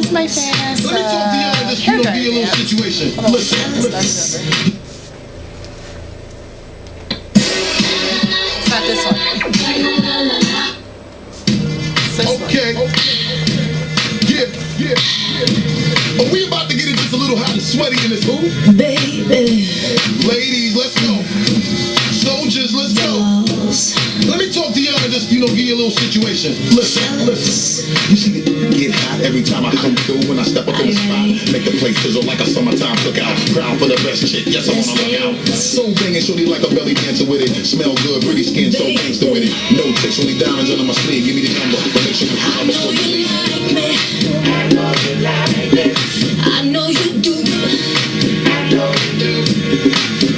It's my famous Let me talk to y'all in this, be a little situation. Listen. It's not this one. Okay. Yeah. Are we about to get it just a little hot and sweaty in this booth? Baby. Ladies, let's go. Soldiers, let's go. Let me talk to y'all and just, give you a little situation. Listen. You see it get hot every time I come through. When I step up in the spot, make the place sizzle like a summertime cookout. Crowd for the best chick, yes, I wanna look out. So banging, shorty like a belly dancer with it. Smell good, pretty skin, so gangster with it. No tricks, only diamonds under my sleeve. Give me the number, but make sure you call before you leave. I know you like me. I know you do.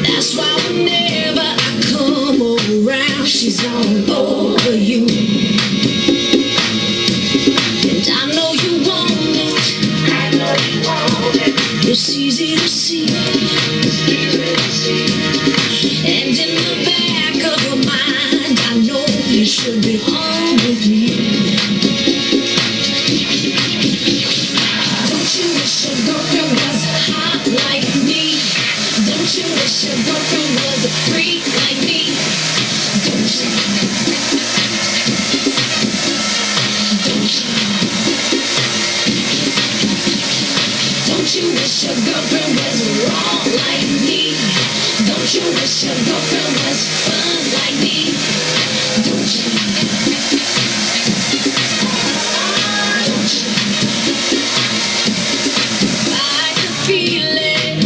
That's why whenever I come around, she's all over you. And I know you want it. It's easy to see. And in the back of your mind, I know you should be home with me. Don't you wish your girlfriend was hot like me? Don't you wish your girlfriend was a freak like me? Don't you? Don't you wish your girlfriend was wrong like me? Don't you wish your girlfriend was fun like me? Don't you? Don't you? Like the feeling.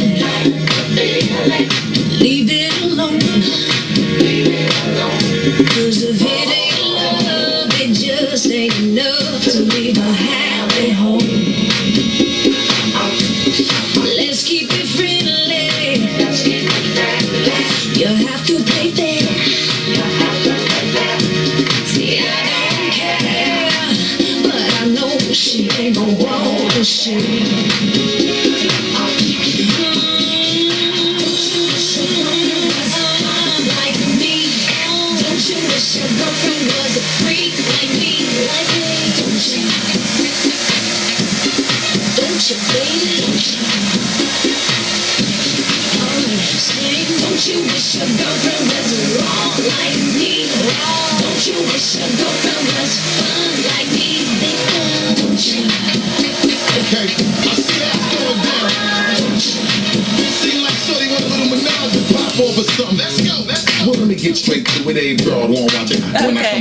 Leave it alone. 'Cause if it ain't love, it just ain't enough to leave a happy home. Let's keep it friendly. You have to play fair. See, I don't care, but I know she ain't gon' want to share. Don't you wish your girlfriend was a freak like me? Don't you? Don't you, baby? Don't you? Don't you wish your girlfriend was wrong like me? Don't you wish your girlfriend was fun like me? Don't you? Okay, I see that going down. Don't you? Seem like shorty want a little menage and pop off or something. Let's go. Well, let me get straight to it. A broad won't watch it. When I come